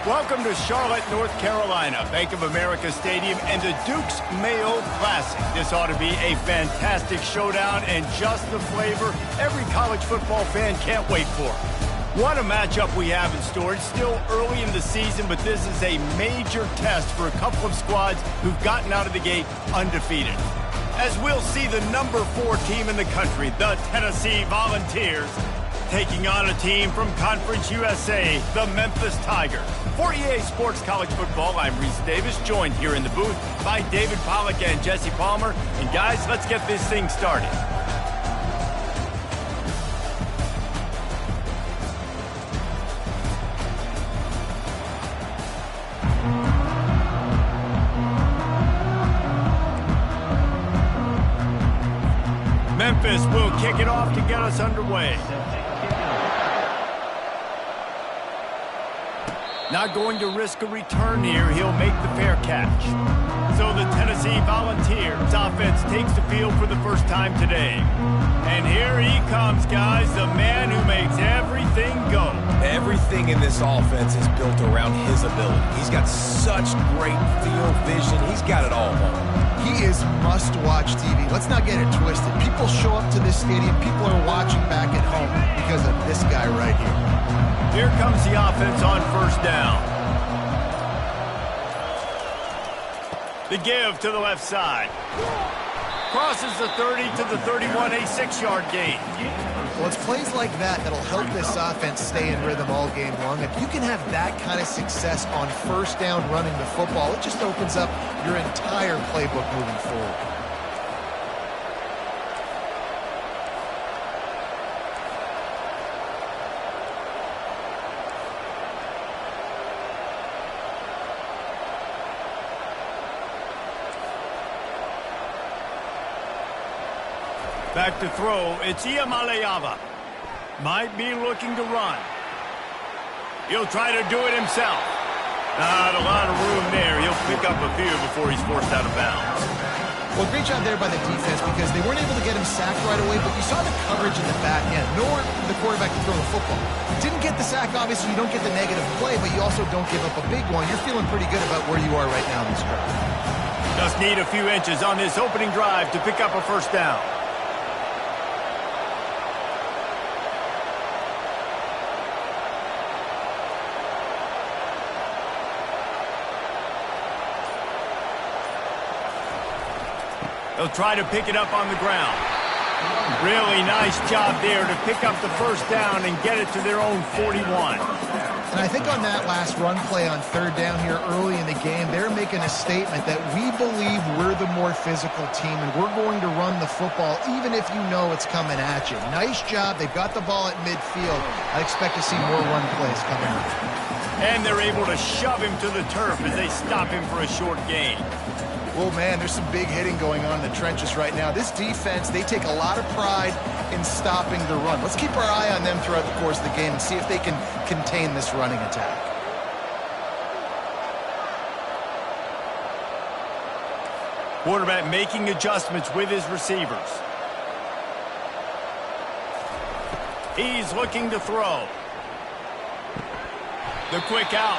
Welcome to Charlotte, North Carolina, Bank of America Stadium, and the Duke's Mayo Classic. This ought to be a fantastic showdown and just the flavor every college football fan can't wait for. What a matchup we have in store. It's still early in the season, but this is a major test for a couple of squads who've gotten out of the gate undefeated. As we'll see the number 4 team in the country, the Tennessee Volunteers, taking on a team from Conference USA, the Memphis Tigers. For EA Sports College Football, I'm Reese Davis, joined here in the booth by David Pollack and Jesse Palmer. And guys, let's get this thing started. Memphis will kick it off to get us underway. Not going to risk a return here. He'll make the fair catch. So the Tennessee Volunteers offense takes the field for the first time today. And here he comes, guys, the man who makes everything go. Everything in this offense is built around his ability. He's got such great field vision. He's got it all. He is must-watch TV. Let's not get it twisted. People show up to this stadium. People are watching back at home because of this guy right here. Here comes the offense on first down. The give to the left side. Crosses the 30 to the 31, a 6-yard gain. Well, it's plays like that that'll help this offense stay in rhythm all game long. If you can have that kind of success on first down running the football, it just opens up your entire playbook moving forward. Back to throw, it's Iamaleava. Might be looking to run. He'll try to do it himself. Not a lot of room there. He'll pick up a few before he's forced out of bounds. Well, great job there by the defense because they weren't able to get him sacked right away, but you saw the coverage in the back end. Nowhere for the quarterback to throw the football. Didn't get the sack, obviously you don't get the negative play, but you also don't give up a big one. You're feeling pretty good about where you are right now in this drive. Just need a few inches on this opening drive to pick up a first down. They'll try to pick it up on the ground. Really nice job there to pick up the first down and get it to their own 41. And I think on that last run play on third down here early in the game, they're making a statement that we believe we're the more physical team and we're going to run the football even if you know it's coming at you. Nice job. They've got the ball at midfield. I expect to see more run plays coming out. And they're able to shove him to the turf as they stop him for a short gain. Well, man, there's some big hitting going on in the trenches right now. This defense, they take a lot of pride in stopping the run. Let's keep our eye on them throughout the course of the game and see if they can contain this running attack. Quarterback making adjustments with his receivers. He's looking to throw. The quick out.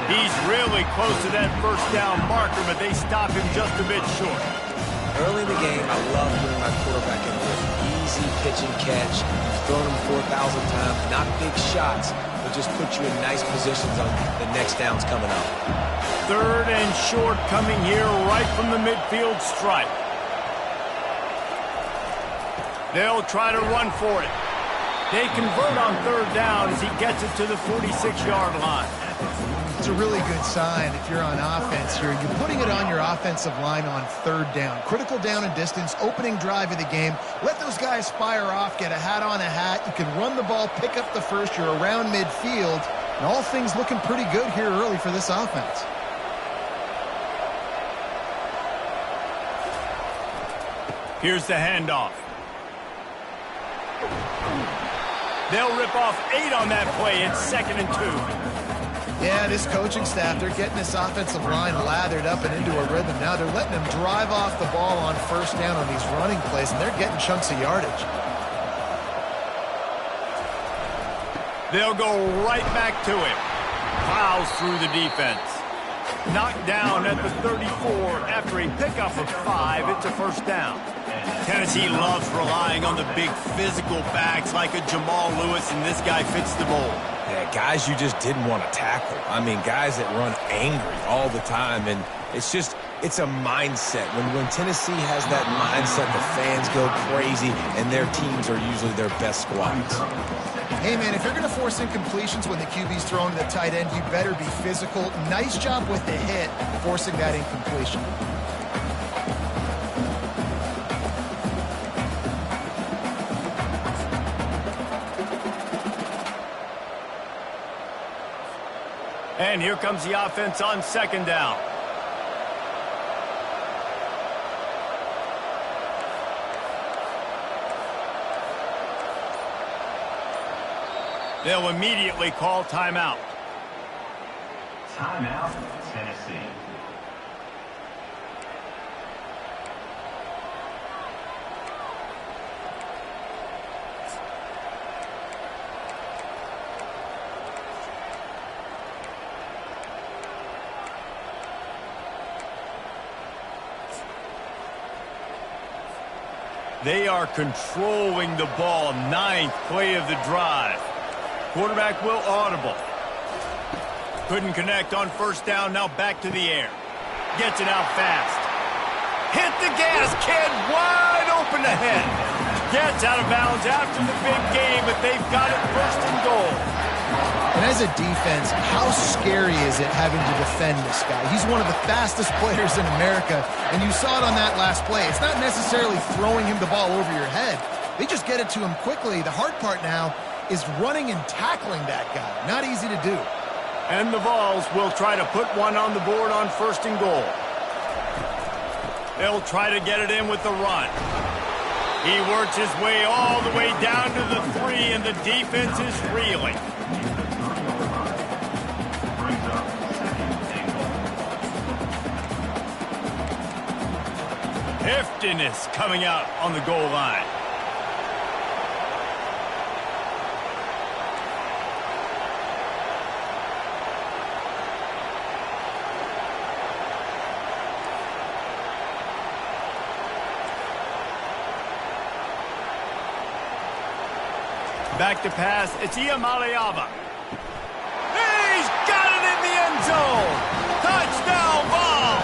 He's really close to that first down marker, but they stop him just a bit short. Early in the game, I love giving my quarterback an easy pitch and catch. You've thrown him 4,000 times, not big shots, but just put you in nice positions on the next downs coming up. Third and short coming here right from the midfield stripe. They'll try to run for it. They convert on third down as he gets it to the 46-yard line. It's a really good sign if you're on offense here. You're putting it on your offensive line on third down. Critical down and distance, opening drive of the game. Let those guys fire off, get a hat on a hat. You can run the ball, pick up the first. You're around midfield. And all things looking pretty good here early for this offense. Here's the handoff. They'll rip off 8 on that play. It's 2nd and 2. Yeah, this coaching staff, they're getting this offensive line lathered up and into a rhythm. Now they're letting them drive off the ball on first down on these running plays, and they're getting chunks of yardage. They'll go right back to him. plows through the defense. Knocked down at the 34 after a pickup of 5. It's a first down. Tennessee loves relying on the big physical backs like a Jamal Lewis, and this guy fits the mold. Yeah, guys you just didn't want to tackle. I mean, guys that run angry all the time, and it's a mindset. When Tennessee has that mindset, the fans go crazy, and their teams are usually their best squads. Hey, man, if you're going to force incompletions when the QB's throwing to the tight end, you better be physical. Nice job with the hit, forcing that incompletion. And here comes the offense on second down. They'll immediately call timeout. Timeout, Tennessee. They are controlling the ball. 9th play of the drive. Quarterback will audible. Couldn't connect on first down. Now back to the air. Gets it out fast. Hit the gas, kid. Wide open ahead. Gets out of bounds after the big game, but they've got it first and goal. And as a defense, how scary is it having to defend this guy? He's one of the fastest players in America, and you saw it on that last play. It's not necessarily throwing him the ball over your head. They just get it to him quickly. The hard part now is running and tackling that guy. Not easy to do. And the Vols will try to put one on the board on first and goal. They'll try to get it in with the run. He works his way all the way down to the 3, and the defense is reeling. Heftiness coming out on the goal line. Back to pass. It's Iamaleava. He's got it in the end zone. Touchdown ball.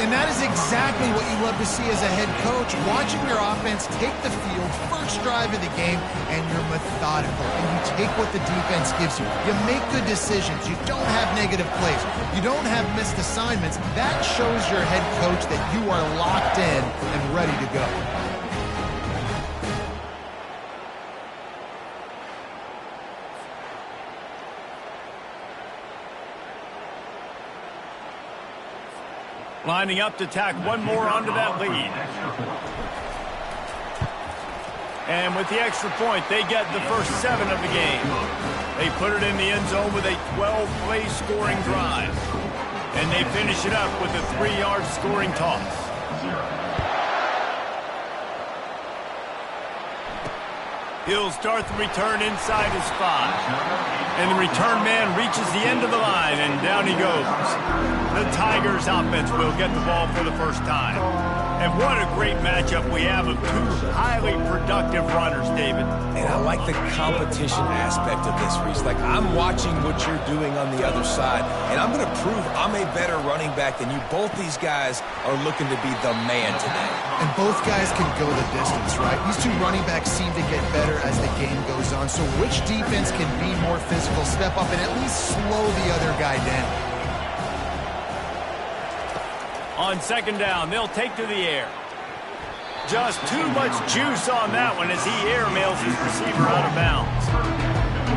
And that is exactly what you love to see as a head coach, watching your offense take the field, first drive of the game, and you're methodical, and you take what the defense gives you. You make good decisions. You don't have negative plays. You don't have missed assignments. That shows your head coach that you are locked in and ready to go. Lining up to tack one more onto that lead. And with the extra point, they get the first 7 of the game. They put it in the end zone with a 12-play scoring drive. And they finish it up with a 3-yard scoring toss. He'll start the return inside his 5. And the return man reaches the end of the line, and down he goes. The Tigers offense will get the ball for the first time. And what a great matchup we have of 2 highly productive runners, David. And I like the competition aspect of this, Reese. Like, I'm watching what you're doing on the other side, and I'm going to prove I'm a better running back than you. Both these guys are looking to be the man today. And both guys can go the distance, right? These 2 running backs seem to get better as the game goes on. So which defense can be more physical, step up, and at least slow the other guy down? On second down, they'll take to the air. Just too much juice on that one as he airmails his receiver out of bounds.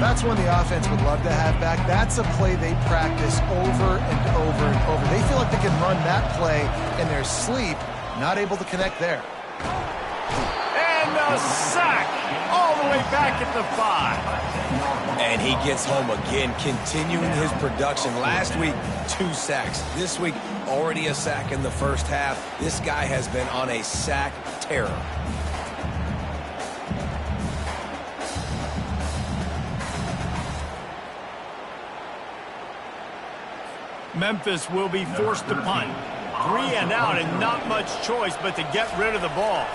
That's one the offense would love to have back. That's a play they practice over and over and over. They feel like they can run that play in their sleep, not able to connect there. And a sack all the way back at the 5. And he gets home again, continuing his production. Last week, 2 sacks. This week, already a sack in the first half. This guy has been on a sack terror. Memphis will be forced to punt. 3 and out and not much choice but to get rid of the ball.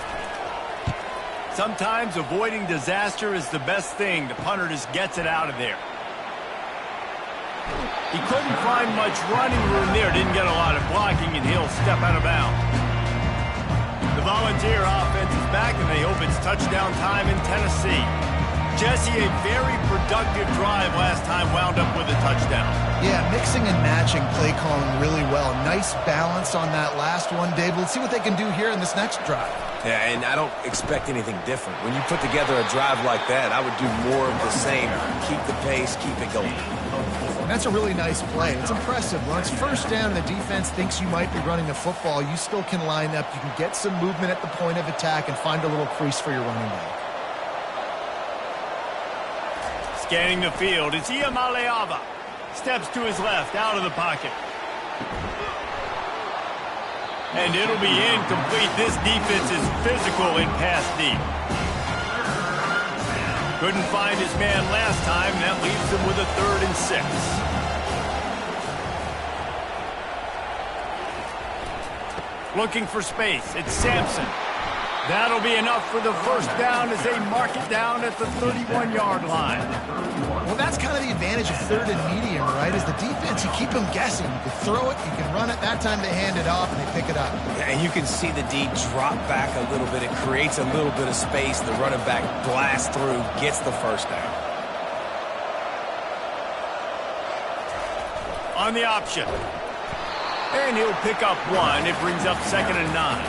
Sometimes avoiding disaster is the best thing. The punter just gets it out of there. He couldn't find much running room there. Didn't get a lot of blocking, and he'll step out of bounds. The Volunteer offense is back, and they hope it's touchdown time in Tennessee. Jesse, a very productive drive last time wound up with a touchdown. Yeah, mixing and matching play calling really well. Nice balance on that last one, Dave. Let's see what they can do here in this next drive. Yeah, and I don't expect anything different. When you put together a drive like that, I would do more of the same. Keep the pace, keep it going. And that's a really nice play. It's impressive. When it's first down and the defense thinks you might be running the football, you still can line up. You can get some movement at the point of attack and find a little crease for your running back. Scanning the field, it's Iamaleava. Steps to his left, out of the pocket. And it'll be incomplete. This defense is physical in pass deep. Couldn't find his man last time. That leaves him with a 3rd and 6. Looking for space. It's Sampson. That'll be enough for the first down as they mark it down at the 31-yard line. Well, that's kind of the advantage of 3rd and medium, right? As the defense, you keep them guessing. You can throw it, you can run it. That time they hand it off and they pick it up. Yeah, and you can see the D drop back a little bit. It creates a little bit of space. The running back blasts through, gets the first down. On the option. And he'll pick up 1. It brings up 2nd and 9.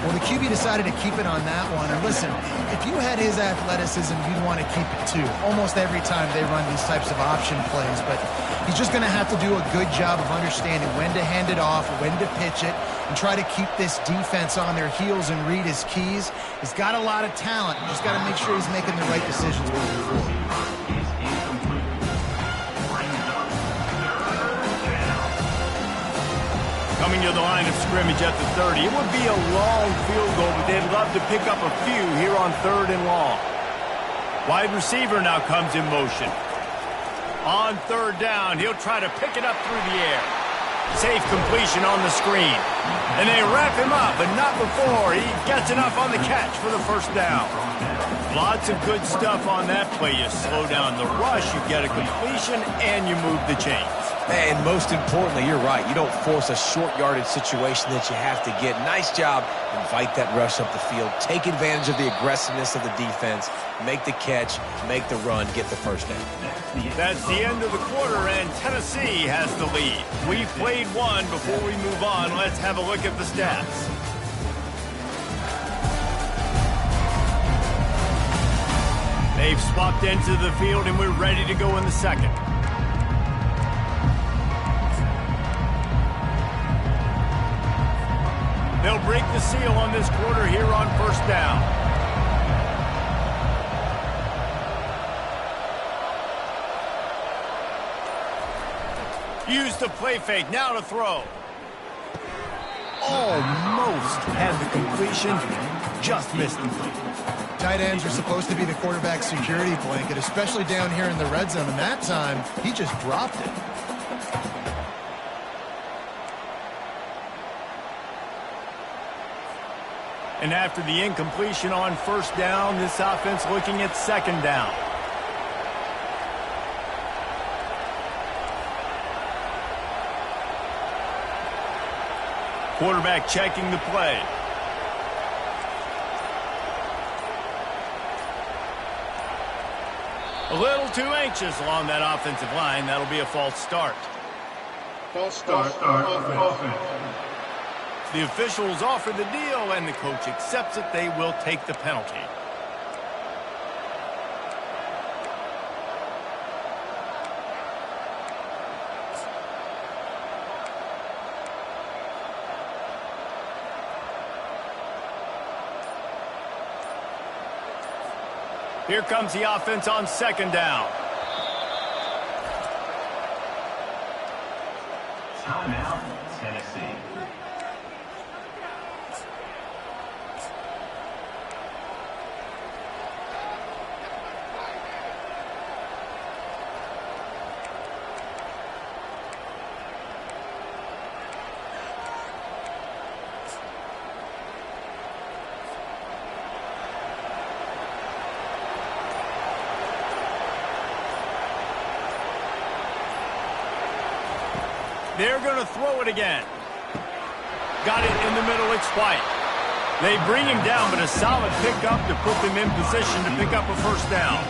Well, the QB decided to keep it on that one. And listen, if you had his athleticism, you'd want to keep it too. Almost every time they run these types of option plays. But he's just going to have to do a good job of understanding when to hand it off, when to pitch it, and try to keep this defense on their heels and read his keys. He's got a lot of talent. You just got to make sure he's making the right decisions moving forward. Coming to the line of scrimmage at the 30. It would be a long field goal, but they'd love to pick up a few here on 3rd and long. Wide receiver now comes in motion. On 3rd down, he'll try to pick it up through the air. Safe completion on the screen. And they wrap him up, but not before he gets enough on the catch for the first down. Lots of good stuff on that play. You slow down the rush, you get a completion, and you move the chains. And most importantly, you're right. You don't force a short yardage situation that you have to get. Nice job. Invite that rush up the field. Take advantage of the aggressiveness of the defense. Make the catch. Make the run. Get the first down. That's the end of the quarter, and Tennessee has the lead. We've played one. Before we move on, let's have a look at the stats. They've swapped into the field, and we're ready to go in the second. They'll break the seal on this quarter here on 1st down. Use the play fake, now to throw. Almost had the completion, just missed it. Tight ends are supposed to be the quarterback's security blanket, especially down here in the red zone, and that time, he just dropped it. And after the incompletion on 1st down, this offense looking at 2nd down. Quarterback checking the play. A little too anxious along that offensive line. That'll be a false start. False start offense. The officials offer the deal, and the coach accepts it. They will take the penalty. Here comes the offense on 2nd down. Timeout, Tennessee. They're going to throw it again. Got it in the middle. It's White. They bring him down, but a solid pickup to put them in position to pick up a first down.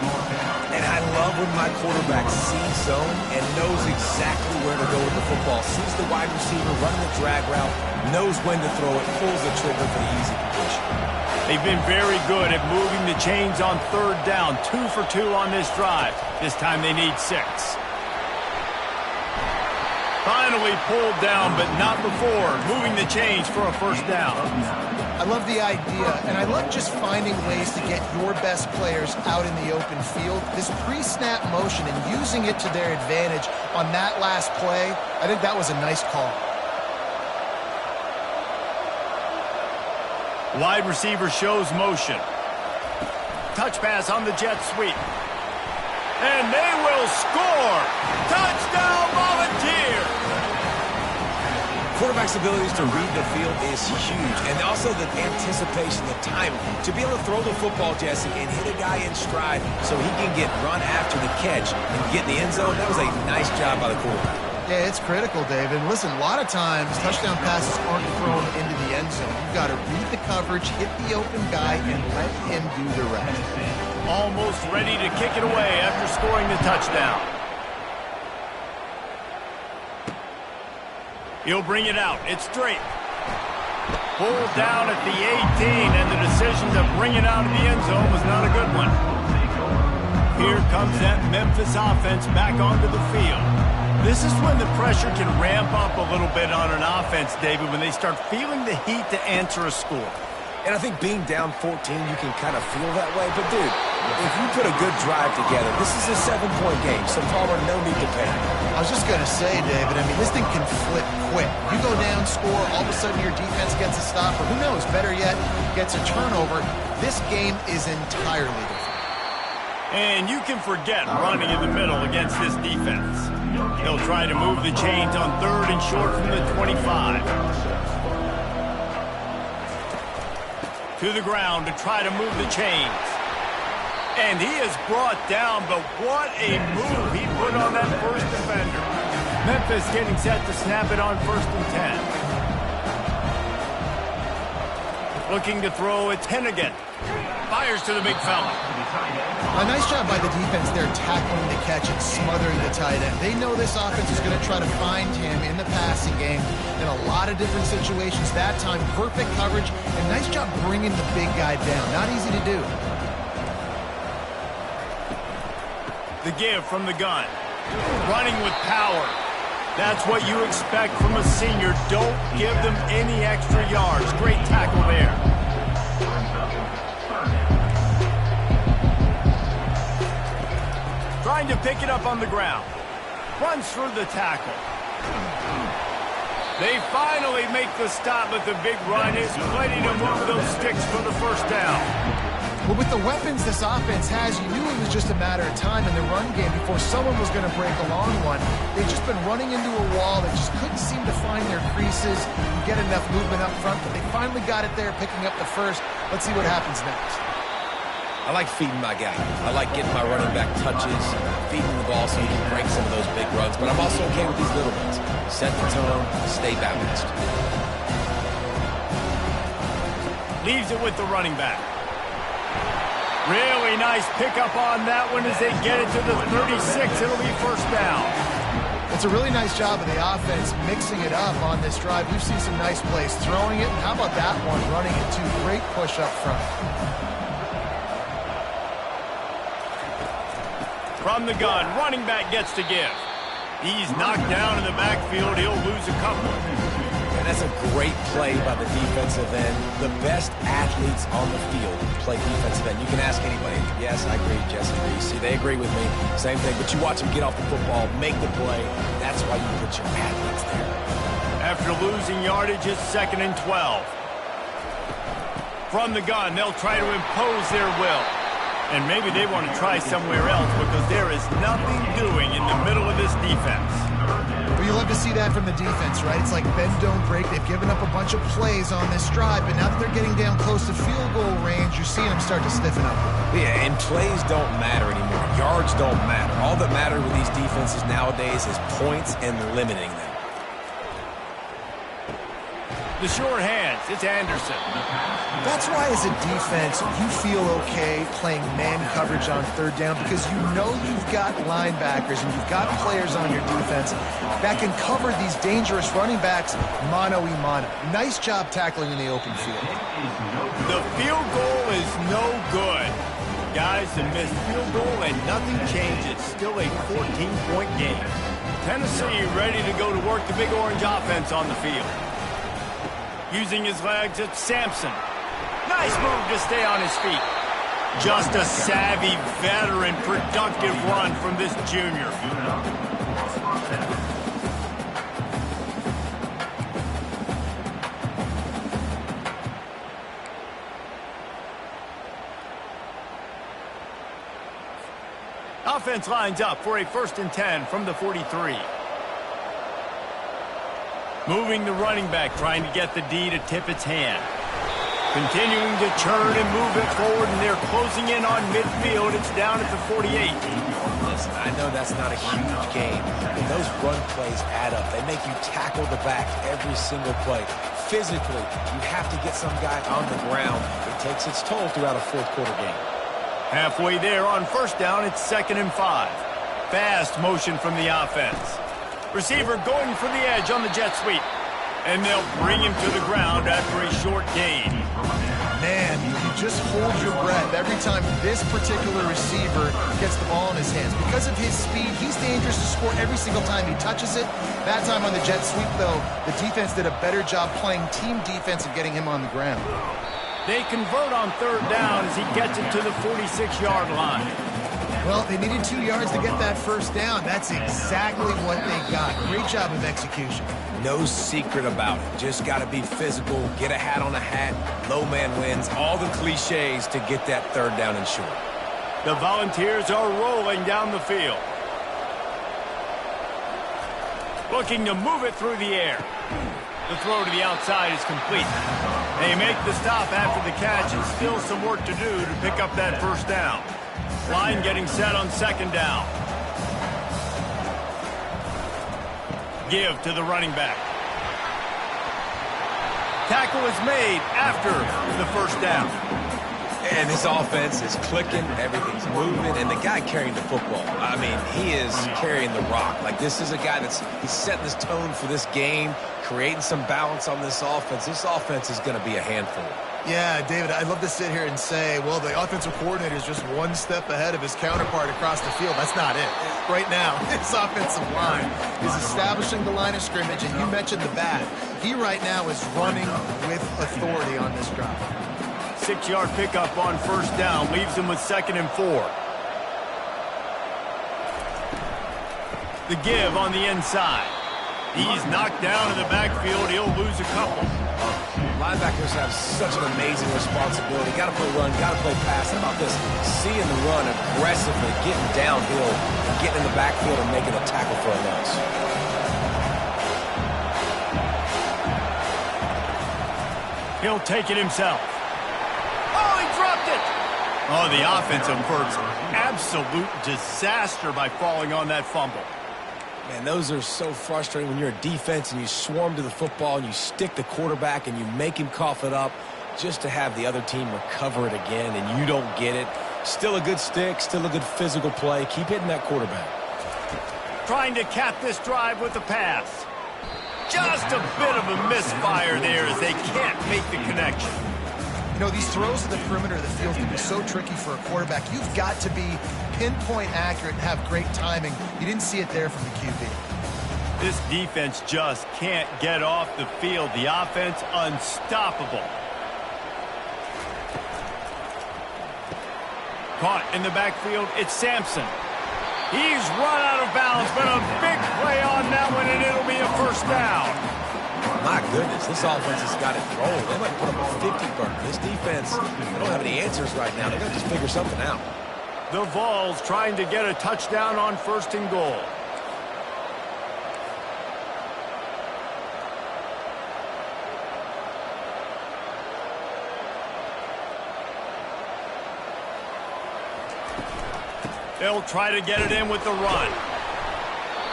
And I love when my quarterback sees zone and knows exactly where to go with the football. Sees the wide receiver running the drag route, knows when to throw it, pulls the trigger for the easy completion. They've been very good at moving the chains on third down. 2 for 2 on this drive. This time they need 6. Finally pulled down, but not before moving the chains for a first down. I love the idea, and I love just finding ways to get your best players out in the open field. This pre-snap motion and using it to their advantage on that last play, I think that was a nice call. Wide receiver shows motion. Touch pass on the jet sweep. And they will score! Touchdown Volunteer! Quarterback's abilities to read the field is huge, and also the anticipation, the time to be able to throw the football, Jesse, and hit a guy in stride so he can get run after the catch and get in the end zone. That was a nice job by the quarterback. Yeah, it's critical, David. Listen, a lot of times touchdown passes aren't thrown into the end zone. You've got to read the coverage, hit the open guy, and let him do the rest. Almost ready to kick it away after scoring the touchdown. He'll bring it out. It's straight. Pulled down at the 18, and the decision to bring it out of the end zone was not a good one. Here comes that Memphis offense back onto the field. This is when the pressure can ramp up a little bit on an offense, David, when they start feeling the heat to answer a score. And I think being down 14, you can kind of feel that way. But, dude, if you put a good drive together, this is a 7-point game, so Palmer, no need to panic. I was just going to say, David, I mean, this thing can flip quick. You go down, score, all of a sudden your defense gets a stop, or who knows, better yet, gets a turnover. This game is entirely different. And you can forget running in the middle against this defense. They'll try to move the chains on 3rd and short from the 25. To the ground to try to move the chains. And he is brought down, but what a move he put on that first defender. Memphis getting set to snap it on 1st and 10. Looking to throw, it's Hennigan. Fires to the big fella. A nice job by the defense there tackling the catch and smothering the tight end. They know this offense is going to try to find him in the passing game in a lot of different situations. That time, perfect coverage, and nice job bringing the big guy down. Not easy to do. The give from the gun. Running with power. That's what you expect from a senior. Don't give them any extra yards. Great tackle there. Trying to pick it up on the ground. Runs through the tackle. They finally make the stop, but the big run is plenty to move those sticks for the first down. Well, with the weapons this offense has, you knew it was just a matter of time in the run game before someone was going to break a long one. They've just been running into a wall. They just couldn't seem to find their creases and get enough movement up front, but they finally got it there, picking up the first. Let's see what happens next. I like feeding my guy. I like getting my running back touches, feeding the ball so he can break some of those big runs, but I'm also okay with these little ones. Set the tone, stay balanced. Leaves it with the running back. Really nice pickup on that one as they get it to the 36. It'll be first down. It's a really nice job of the offense mixing it up on this drive. We've seen some nice plays throwing it. How about that one running it too? Great push up front. From the gun, running back gets to give. He's knocked down in the backfield. He'll lose a couple. And that's a great play by the defensive end. The best athletes on the field play defensive end. You can ask anybody. Yes, I agree, Jesse Reese. See, they agree with me. Same thing. But you watch them get off the football, make the play. That's why you put your athletes there. After losing yardage, it's 2nd and 12. From the gun, they'll try to impose their will. And maybe they want to try somewhere else because there is nothing doing in the middle of this defense. Well, you love to see that from the defense, right? It's like bend, don't break. They've given up a bunch of plays on this drive, but now that they're getting down close to field goal range, you're seeing them start to stiffen up. Yeah, and plays don't matter anymore. Yards don't matter. All that matters with these defenses nowadays is points and limiting them. The short hands, it's Anderson. That's why as a defense, you feel okay playing man coverage on third down because you know you've got linebackers and you've got players on your defense that can cover these dangerous running backs mano-a-mano. Nice job tackling in the open field. The field goal is no good. Guys, a missed field goal and nothing changes. Still a 14-point game. Tennessee ready to go to work the Big Orange offense on the field. Using his legs, it's Sampson. Nice move to stay on his feet. Just a savvy, veteran, productive run from this junior. Offense lines up for a 1st and 10 from the 43. Moving the running back, trying to get the D to tip its hand. Continuing to churn and move it forward, and they're closing in on midfield. It's down at the 48. Listen, I know that's not a huge game, but those run plays add up. They make you tackle the back every single play. Physically, you have to get some guy on the ground. It takes its toll throughout a fourth-quarter game. Halfway there on 1st down, it's 2nd and 5. Fast motion from the offense. Receiver going for the edge on the jet sweep. And they'll bring him to the ground after a short gain. Man, you just hold your breath every time this particular receiver gets the ball in his hands. Because of his speed, he's dangerous to score every single time he touches it. That time on the jet sweep, though, the defense did a better job playing team defense and getting him on the ground. They convert on 3rd down as he gets it to the 46-yard line. Well, they needed 2 yards to get that 1st down. That's exactly what they got. Great job of execution. No secret about it. Just got to be physical, get a hat on a hat, low man wins, all the cliches to get that 3rd down and short. The Volunteers are rolling down the field. Looking to move it through the air. The throw to the outside is complete. They make the stop after the catch, and still some work to do to pick up that 1st down. Line getting set on 2nd down. Give to the running back. Tackle is made after the 1st down. And this offense is clicking, everything's moving, and the guy carrying the football, I mean, he is carrying the rock. Like, this is a guy he's setting this tone for this game, creating some balance on this offense. This offense is going to be a handful. Yeah, David, I'd love to sit here and say, well, the offensive coordinator is just one step ahead of his counterpart across the field. That's not it. Right now, his offensive line is establishing the line of scrimmage, and you mentioned the bat. He right now is running with authority on this drive. 6-yard pickup on 1st down leaves him with 2nd and 4. The give on the inside. He's knocked down in the backfield. He'll lose a couple. Linebackers have such an amazing responsibility. Got to play run, got to play pass. How about this? Seeing the run aggressively, getting downhill, getting in the backfield and making a tackle for a loss. He'll take it himself. Oh, he dropped it! Oh, the offensive effort's absolute disaster by falling on that fumble. Man, those are so frustrating when you're a defense and you swarm to the football and you stick the quarterback and you make him cough it up just to have the other team recover it again and you don't get it. Still a good stick, still a good physical play. Keep hitting that quarterback. Trying to cap this drive with a pass. Just a bit of a misfire there as they can't make the connection. You know, these throws to the perimeter of the field can be so tricky for a quarterback. You've got to be pinpoint accurate and have great timing. You didn't see it there from the QB. This defense just can't get off the field. The offense unstoppable. Caught in the backfield, it's Sampson. He's run out of bounds, but a big play on that one, and it'll be a 1st down. My goodness, this offense has got it rolled. They might put up a 50-burger. This defense, they don't have any answers right now. They're going to just figure something out. The Vols trying to get a touchdown on 1st and goal. They'll try to get it in with the run.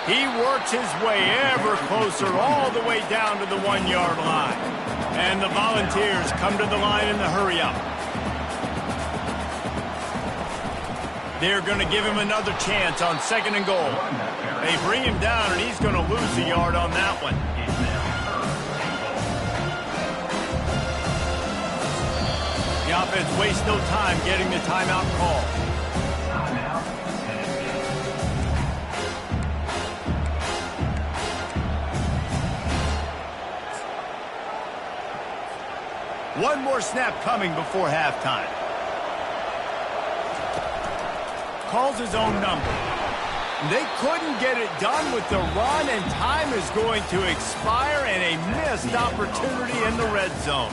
He works his way ever closer all the way down to the 1-yard line. And the Volunteers come to the line in the hurry-up. They're going to give him another chance on 2nd and goal. They bring him down, and he's going to lose a yard on that one. The offense wastes no time getting the timeout call. One more snap coming before halftime. Calls his own number. They couldn't get it done with the run, and time is going to expire, and a missed opportunity in the red zone.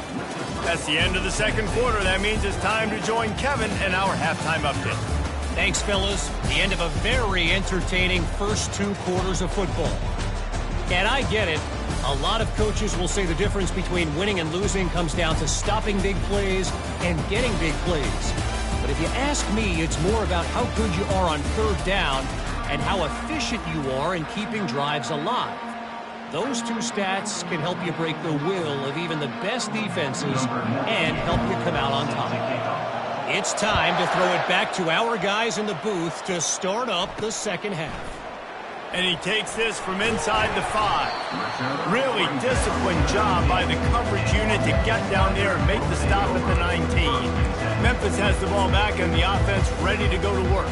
That's the end of the 2nd quarter. That means it's time to join Kevin and our halftime update. Thanks, fellas. The end of a very entertaining first 2 quarters of football. And I get it. A lot of coaches will say the difference between winning and losing comes down to stopping big plays and getting big plays. But if you ask me, it's more about how good you are on 3rd down and how efficient you are in keeping drives alive. Those 2 stats can help you break the will of even the best defenses and help you come out on top. It's time to throw it back to our guys in the booth to start up the 2nd half. And he takes this from inside the 5. Really disciplined job by the coverage unit to get down there and make the stop at the 19. Memphis has the ball back and the offense ready to go to work.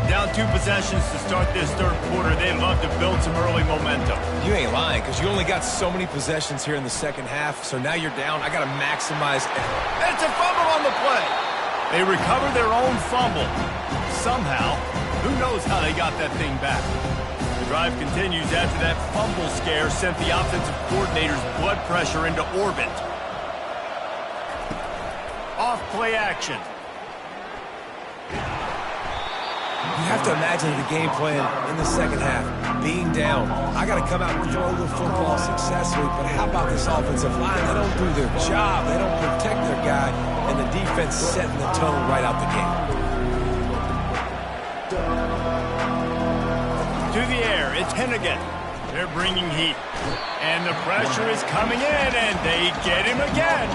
Down 2 possessions to start this 3rd quarter. They'd love to build some early momentum. You ain't lying, because you only got so many possessions here in the 2nd half, so now you're down. I got to maximize. It's a fumble on the play. They recover their own fumble. Somehow, who knows how they got that thing back. The drive continues after that fumble scare sent the offensive coordinator's blood pressure into orbit. Off play action. You have to imagine the game plan in the 2nd half. Being down, I got to come out and throw the football successfully, but how about this offensive line? They don't do their job. They don't protect their guy, and the defense setting the tone right out the gate. To the air, it's Hennigan. They're bringing heat. And the pressure is coming in, and they get him again.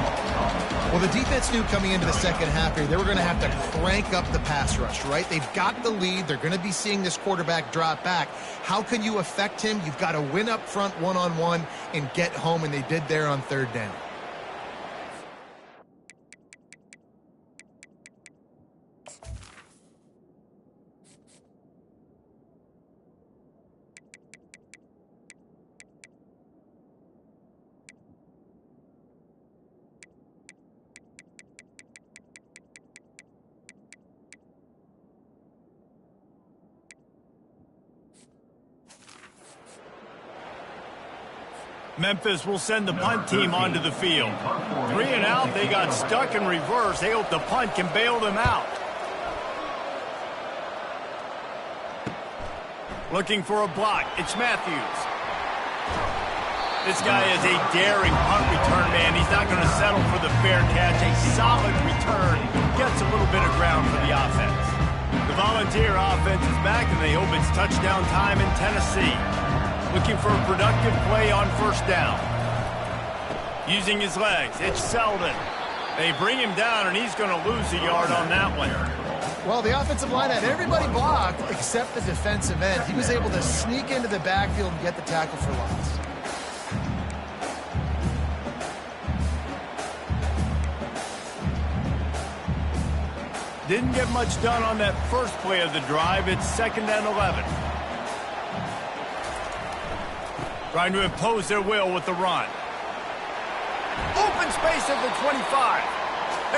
Well, the defense knew coming into the 2nd half here, they were going to have to crank up the pass rush, right? They've got the lead. They're going to be seeing this quarterback drop back. How can you affect him? You've got to win up front one-on-one and get home, and they did there on 3rd down. Memphis will send the punt team onto the field. 3 and out, they got stuck in reverse. They hope the punt can bail them out. Looking for a block, it's Matthews. This guy is a daring punt return man. He's not going to settle for the fair catch. A solid return gets a little bit of ground for the offense. The Volunteer offense is back, and they hope it's touchdown time in Tennessee. Looking for a productive play on 1st down. Using his legs, it's Selden. They bring him down, and he's going to lose a yard on that one. Well, the offensive line had everybody blocked except the defensive end. He was able to sneak into the backfield and get the tackle for loss. Didn't get much done on that first play of the drive. It's 2nd and 11. Trying to impose their will with the run. Open space at the 25.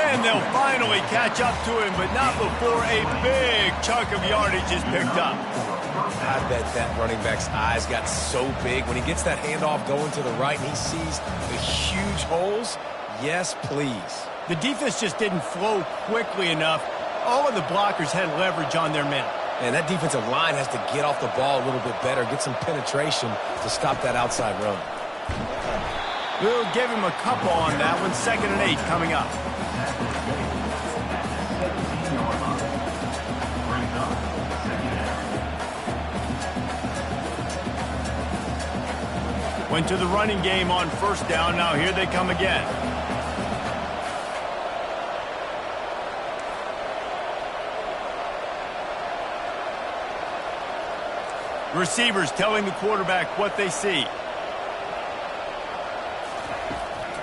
And they'll finally catch up to him, but not before a big chunk of yardage is picked up. I bet that running back's eyes got so big when he gets that handoff going to the right and he sees the huge holes. Yes, please. The defense just didn't flow quickly enough. All of the blockers had leverage on their men. And that defensive line has to get off the ball a little bit better, get some penetration to stop that outside run. We'll give him a couple on that one. 2nd and 8 coming up. Went to the running game on first down. Now here they come again. Receivers telling the quarterback what they see.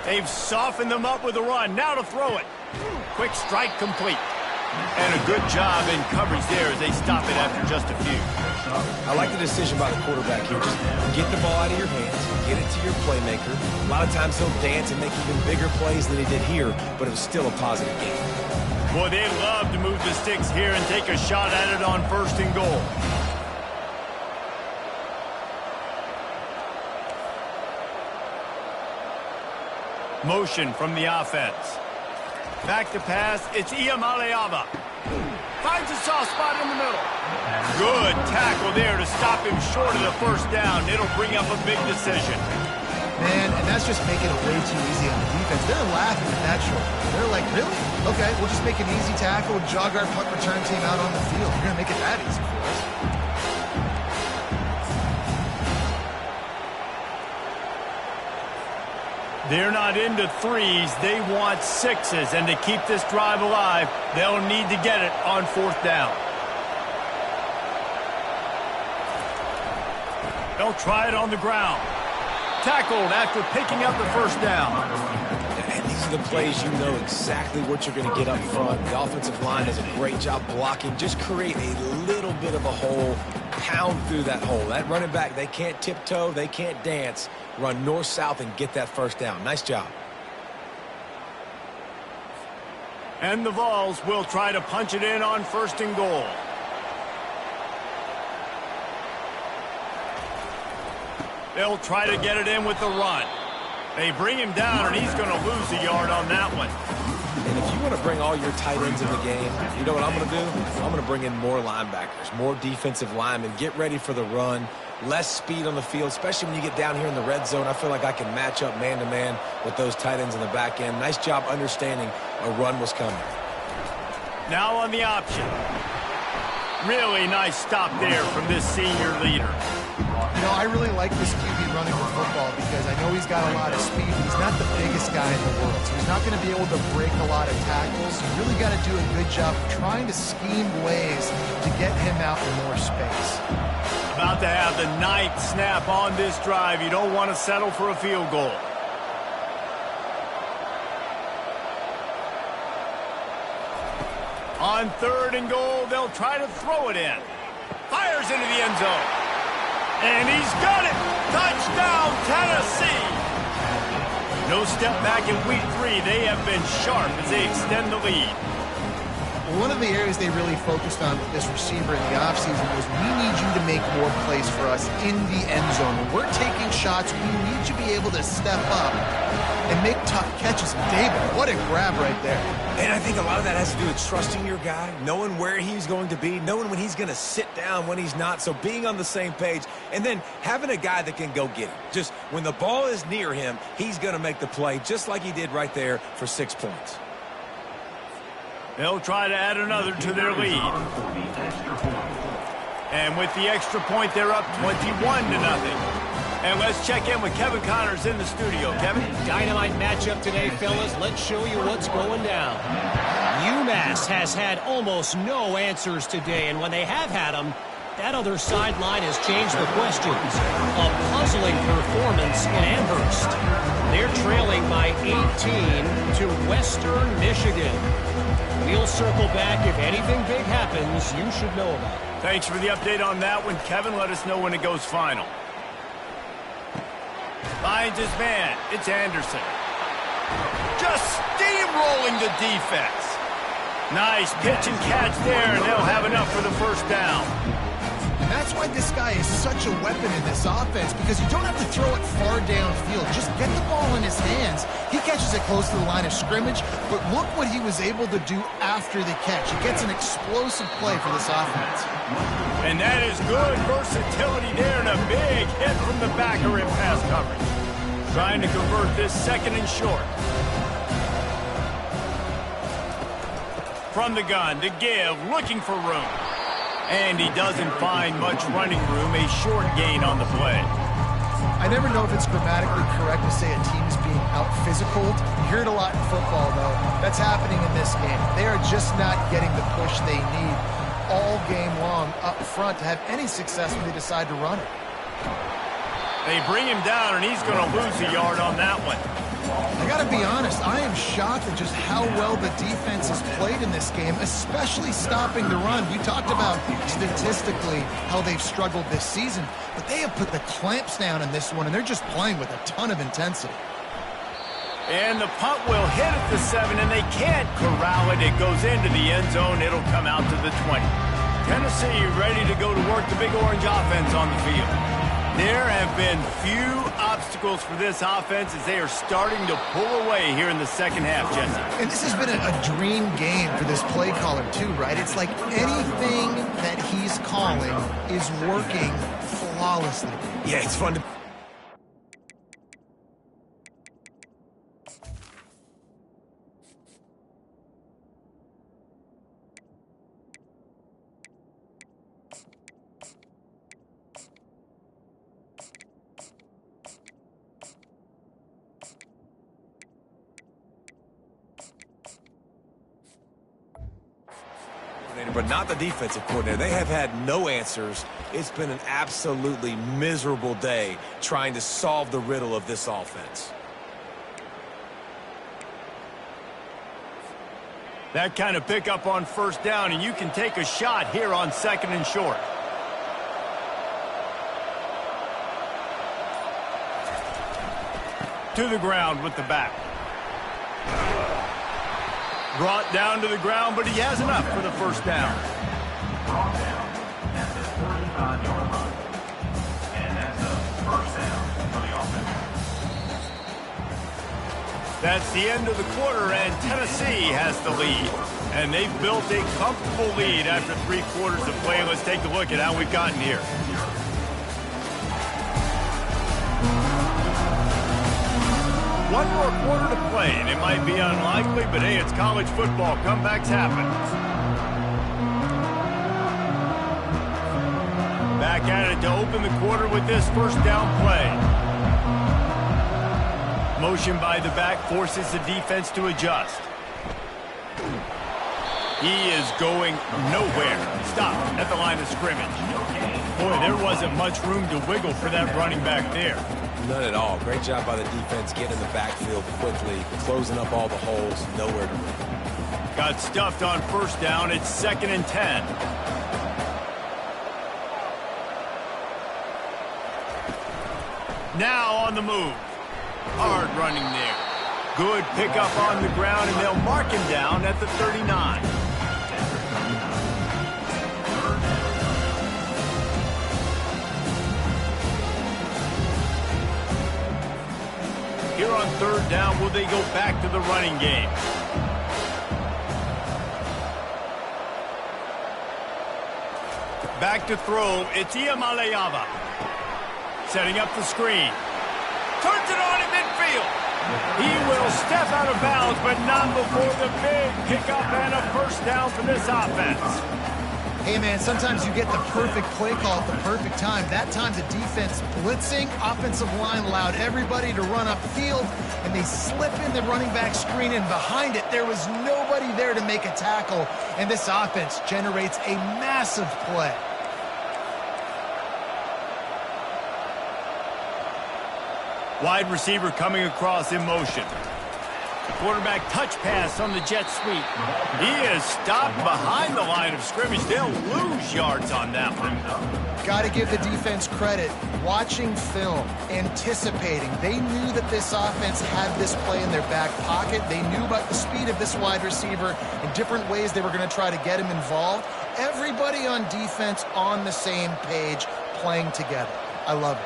They've softened them up with a run. Now to throw it. Quick strike complete. And a good job in coverage there as they stop it after just a few. I like the decision by the quarterback here. Just get the ball out of your hands, get it to your playmaker. A lot of times he'll dance and make even bigger plays than he did here, but it was still a positive game. Boy, they love to move the sticks here and take a shot at it on 1st and goal. Motion from the offense. Back to pass. It's Iamaleava. Finds a soft spot in the middle. Good tackle there to stop him short of the 1st down. It'll bring up a big decision. Man, and that's just making it way too easy on the defense. They're laughing at that short. They're like, really? Okay, we'll just make an easy tackle, jog our punt return team out on the field. You're going to make it that easy for us. They're not into 3s. They want 6s. And to keep this drive alive, they'll need to get it on 4th down. They'll try it on the ground. Tackled after picking up the 1st down. And these are the plays you know exactly what you're going to get up front. The offensive line does a great job blocking. Just create a little bit of a hole. Pound through that hole. That running back, they can't tiptoe. They can't dance. Run north-south and get that 1st down. Nice job. And the Vols will try to punch it in on 1st and goal. They'll try to get it in with the run. They bring him down, and he's going to lose a yard on that one. And if you want to bring all your tight ends in the game, you know what I'm going to do? I'm going to bring in more linebackers, more defensive linemen. Get ready for the run. Less speed on the field, especially when you get down here in the red zone. I feel like I can match up man-to-man with those tight ends in the back end. Nice job understanding a run was coming. Now on the option. Really nice stop there from this senior leader. You know, I really like this QB running the football because I know he's got a lot of speed. He's not the biggest guy in the world, so he's not going to be able to break a lot of tackles. You really got to do a good job of trying to scheme ways to get him out in more space. About to have the 9th snap on this drive. You don't want to settle for a field goal. On 3rd and goal, they'll try to throw it in. Fires into the end zone. And he's got it! Touchdown, Tennessee! No step back in week 3. They have been sharp as they extend the lead. One of the areas they really focused on with this receiver in the offseason was we need you to make more plays for us in the end zone. When we're taking shots, we need you to be able to step up and make tough catches. And David, what a grab right there. And I think a lot of that has to do with trusting your guy, knowing where he's going to be, knowing when he's going to sit down, when he's not, so being on the same page, and then having a guy that can go get it. Just when the ball is near him, he's going to make the play just like he did right there for 6 points. They'll try to add another to their lead. And with the extra point, they're up 21-0. And let's check in with Kevin Connors in the studio. Kevin? Dynamite matchup today, fellas. Let's show you what's going down. UMass has had almost no answers today, and when they have had them, that other sideline has changed the questions. A puzzling performance in Amherst. They're trailing by 18 to Western Michigan. We'll circle back. If anything big happens, you should know about it. Thanks for the update on that one, Kevin. Let us know when it goes final. Finds his man. It's Anderson. Just steamrolling the defense. Nice pitch and catch there, and they'll have enough for the 1st down. That's why this guy is such a weapon in this offense, because you don't have to throw it far downfield. Just get the ball in his hands. He catches it close to the line of scrimmage, but look what he was able to do after the catch. He gets an explosive play for this offense. And that is good versatility there, and a big hit from the backer in pass coverage. Trying to convert this 2nd and short. From the gun to give, looking for room. And he doesn't find much running room, a short gain on the play. I never know if it's grammatically correct to say a team is being out-physicaled. You hear it a lot in football, though. That's happening in this game. They are just not getting the push they need all game long up front to have any success when they decide to run it. They bring him down, and he's going to lose a yard on that one. I got to be honest, I am shocked at just how well the defense has played in this game, especially stopping the run. We talked about statistically how they've struggled this season, but they have put the clamps down in this one, and they're just playing with a ton of intensity. And the punt will hit at the 7, and they can't corral it. It goes into the end zone. It'll come out to the 20. Tennessee ready to go to work the Big Orange offense on the field. There have been few obstacles for this offense as they are starting to pull away here in the second half, Jesse. And this has been a dream game for this play caller, too, right? It's like anything that he's calling is working flawlessly. Yeah, it's fun to... But not the defensive coordinator. They have had no answers. It's been an absolutely miserable day trying to solve the riddle of this offense. That kind of pickup on first down, and you can take a shot here on 2nd and short. To the ground with the back. Brought down to the ground, but he has enough for the first down. Brought down at the 35-yard line. And that's a first down for the offense. That's the end of the quarter, and Tennessee has the lead. And they've built a comfortable lead after 3 quarters of play. Let's take a look at how we've gotten here. One more quarter to play, and it might be unlikely, but hey, it's college football. Comebacks happen. Back at it to open the quarter with this first down play. Motion by the back forces the defense to adjust. He is going nowhere. Stop at the line of scrimmage. Boy, there wasn't much room to wiggle for that running back there. None at all. Great job by the defense getting in the backfield quickly, closing up all the holes, nowhere to run. Got stuffed on first down. It's 2nd and 10. Now on the move. Hard running there. Good pickup on the ground, and they'll mark him down at the 39. Here on 3rd down, will they go back to the running game? Back to throw, it's Iamaleava. Setting up the screen. Turns it on in midfield. He will step out of bounds, but not before the big pickup and a first down for this offense. Hey, man, sometimes you get the perfect play call at the perfect time. That time, the defense blitzing, offensive line allowed everybody to run upfield, and they slip in the running back screen, and behind it, there was nobody there to make a tackle, and this offense generates a massive play. Wide receiver coming across in motion. Quarterback touch pass on the jet sweep. He is stopped behind the line of scrimmage. They'll lose yards on that one. Got to give the defense credit. Watching film, anticipating. They knew that this offense had this play in their back pocket. They knew about the speed of this wide receiver and different ways they were going to try to get him involved. Everybody on defense on the same page, playing together. I love it.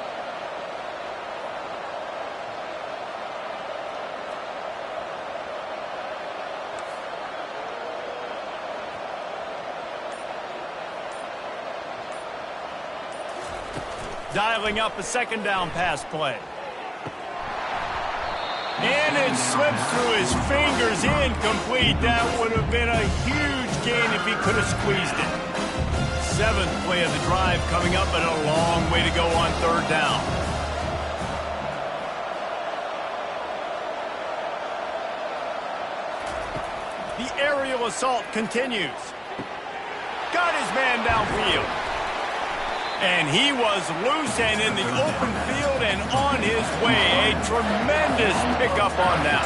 Dialing up a 2nd down pass play. And it slips through his fingers, incomplete. That would have been a huge gain if he could have squeezed it. 7th play of the drive coming up, and a long way to go on 3rd down. The aerial assault continues. Got his man downfield. And he was loose and in the open field and on his way. A tremendous pickup on that.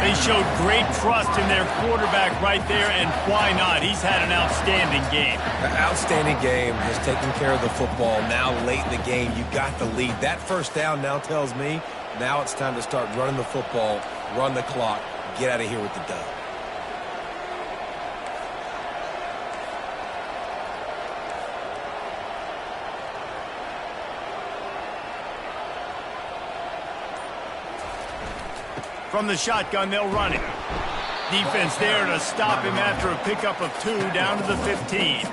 They showed great trust in their quarterback right there, and why not? He's had an outstanding game. An outstanding game, has taken care of the football. Now late in the game, you got the lead. That first down now tells me now it's time to start running the football, run the clock, get out of here with the dub. From the shotgun, they'll run it. Defense there to stop him after a pickup of 2 down to the 15.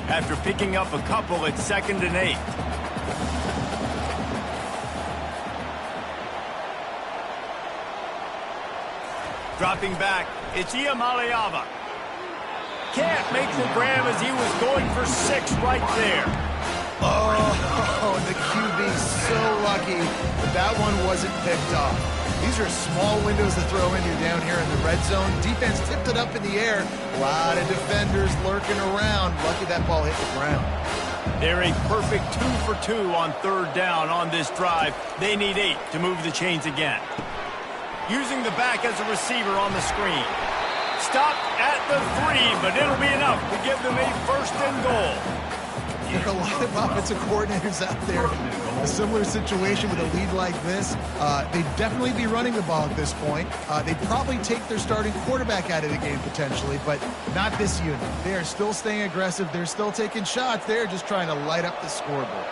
After picking up a couple, it's 2nd and 8. Dropping back, it's Iamaleava. Can't make the grab as he was going for 6 right there. Oh, the QB's so lucky that one wasn't picked off. These are small windows to throw into down here in the red zone. Defense tipped it up in the air. A lot of defenders lurking around. Lucky that ball hit the ground. They're a perfect 2 for 2 on 3rd down on this drive. They need 8 to move the chains again. Using the back as a receiver on the screen. Stopped at the 3, but it'll be enough to give them a 1st and goal. There are a lot of offensive coordinators out there. A similar situation with a lead like this. They'd definitely be running the ball at this point. They'd probably take their starting quarterback out of the game potentially, but not this unit. They are still staying aggressive. They're still taking shots. They're just trying to light up the scoreboard.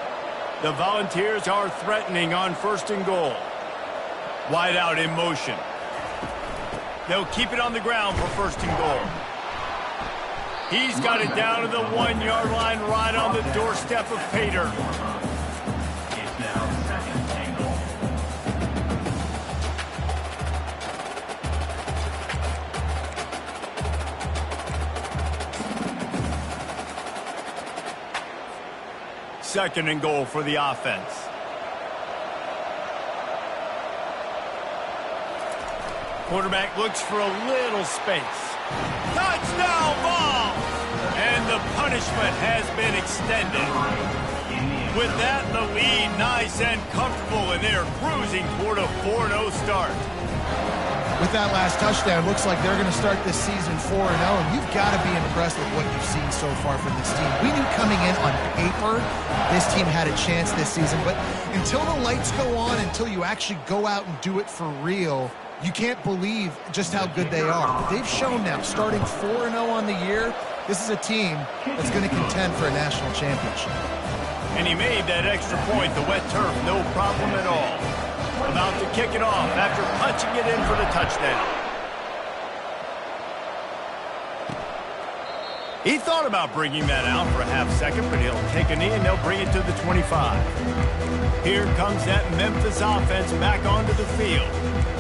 The Volunteers are threatening on 1st and goal. Wide out in motion. They'll keep it on the ground for 1st and goal. He's got it down to the 1-yard line right on the doorstep of Pater. It's now 2nd and goal. Second and goal for the offense. Quarterback looks for a little space. Touchdown ball! And the punishment has been extended. With that, the lead nice and comfortable, and they're cruising toward a 4-0 start. With that last touchdown, looks like they're going to start this season 4-0, and you've got to be impressed with what you've seen so far from this team. We knew coming in on paper this team had a chance this season, but until the lights go on, until you actually go out and do it for real, you can't believe just how good they are. But they've shown now, starting 4-0 on the year, this is a team that's going to contend for a national championship. And he made that extra point, the wet turf, no problem at all. About to kick it off after punching it in for the touchdown. He thought about bringing that out for a half second, but he'll take a knee and they'll bring it to the 25. Here comes that Memphis offense back onto the field.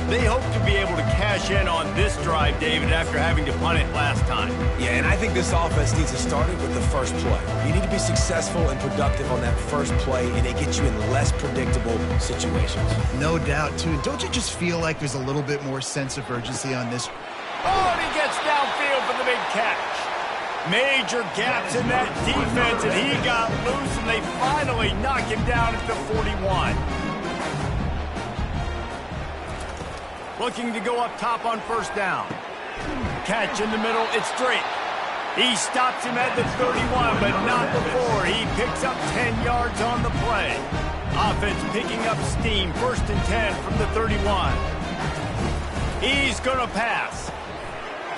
They hope to be able to cash in on this drive, David, after having to punt it last time. Yeah, and I think this offense needs to start it with the first play. You need to be successful and productive on that first play, and it gets you in less predictable situations. No doubt, too. Don't you just feel like there's a little bit more sense of urgency on this? Oh, and he gets downfield for the big catch. Major gaps in that defense, and he got loose, and they finally knock him down at the 41. Looking to go up top on 1st down. Catch in the middle, it's Drake. He stops him at the 31, but not before. He picks up 10 yards on the play. Offense picking up steam, 1st and 10 from the 31. He's gonna pass.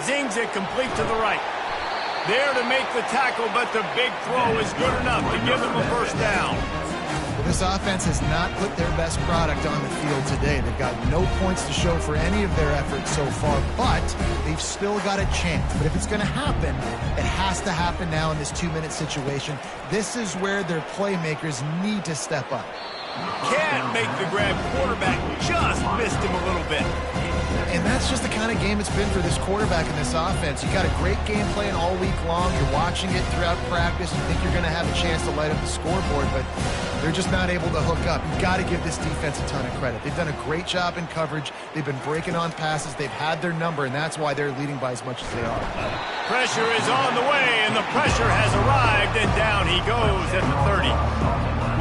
Zings it complete to the right. There to make the tackle, but the big throw is good enough to give him a 1st down. This offense has not put their best product on the field today. They've got no points to show for any of their efforts so far, but they've still got a chance. But if it's going to happen, it has to happen now in this 2-minute situation. This is where their playmakers need to step up. Can't make the grab. Quarterback just missed him a little bit. And that's just the kind of game it's been for this quarterback in this offense. You got a great game plan all week long. You're watching it throughout practice. You think you're going to have a chance to light up the scoreboard, but They're just not able to hook up. You've got to give this defense a ton of credit. They've done a great job in coverage. They've been breaking on passes. They've had their number, and that's why they're leading by as much as they are. Pressure is on the way, and the pressure has arrived, and down he goes at the 30.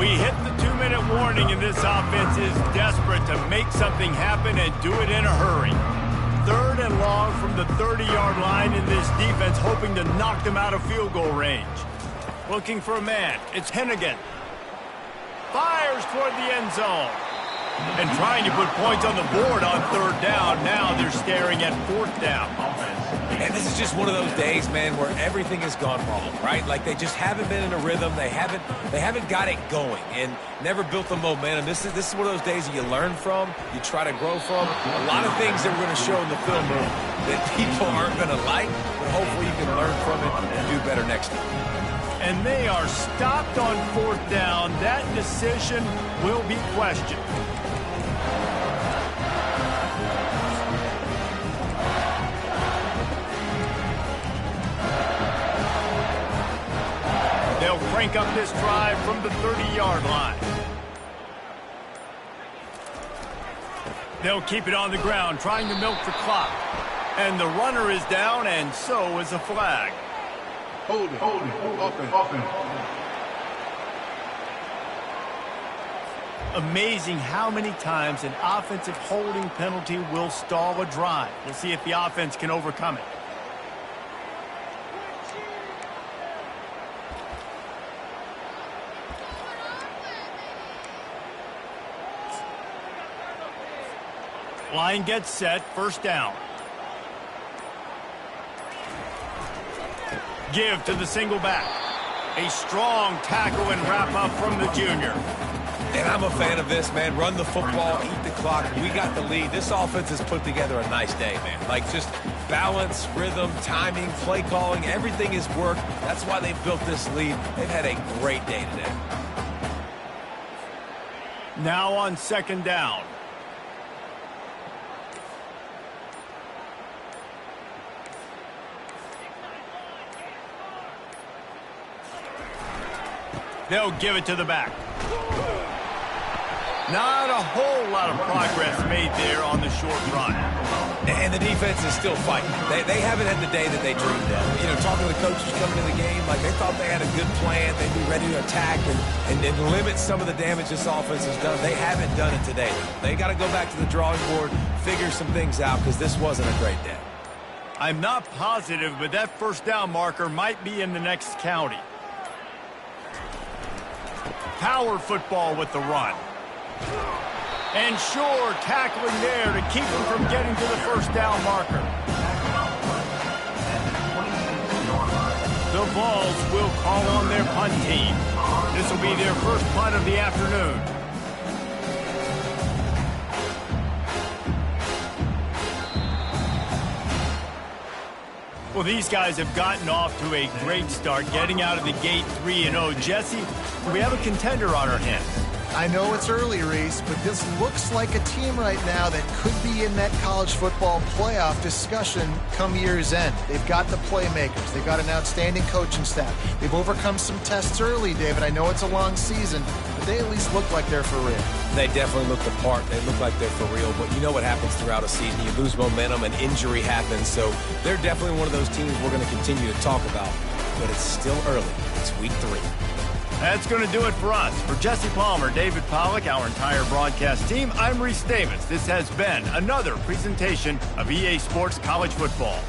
We hit the 2-minute warning, and this offense is desperate to make something happen and do it in a hurry. 3rd and long from the 30-yard line, in this defense hoping to knock them out of field goal range. Looking for a man. It's Hennigan. Fires toward the end zone. And trying to put points on the board on 3rd down. Now they're staring at 4th down. And this is just one of those days, man, where everything has gone wrong, right? Like they just haven't been in a rhythm. They haven't got it going and never built the momentum. This is one of those days that you learn from, you try to grow from. A lot of things that we're going to show in the film room that people aren't going to like, but hopefully you can learn from it and do better next time. And they are stopped on 4th down. That decision will be questioned. They'll crank up this drive from the 30-yard line. They'll keep it on the ground, trying to milk the clock. And the runner is down, and so is a flag. Hold it. Offense. Amazing how many times an offensive holding penalty will stall a drive. We'll see if the offense can overcome it. Line gets set, 1st down. Give to the single back. A strong tackle and wrap up from the junior. And I'm a fan of this, man. Run the football, eat the clock. We got the lead. This offense has put together a nice day, man. Like just balance, rhythm, timing, play calling, everything has worked. That's why they've built this lead. They've had a great day today. Now on 2nd down. They'll give it to the back. Not a whole lot of progress made there on the short run. And the defense is still fighting. They haven't had the day that they dreamed of. You know, talking to the coaches coming in the game, like they thought they had a good plan. They'd be ready to attack and limit some of the damage this offense has done. They haven't done it today. They got to go back to the drawing board, figure some things out, because this wasn't a great day. I'm not positive, but that 1st down marker might be in the next county. Power football with the run. And sure, tackling there to keep him from getting to the 1st down marker. The Vols will call on their punt team. This will be their first punt of the afternoon. Well, these guys have gotten off to a great start, getting out of the gate 3-0. Jesse, we have a contender on our hands. I know it's early, Reese, but this looks like a team right now that could be in that college football playoff discussion come year's end. They've got the playmakers. They've got an outstanding coaching staff. They've overcome some tests early, David. I know it's a long season, but they at least look like they're for real. They definitely look the part. They look like they're for real. But you know what happens throughout a season. You lose momentum and injury happens. So they're definitely one of those teams we're going to continue to talk about. But it's still early. It's week 3. That's going to do it for us. For Jesse Palmer, David Pollack, our entire broadcast team, I'm Reese Davis. This has been another presentation of EA Sports College Football.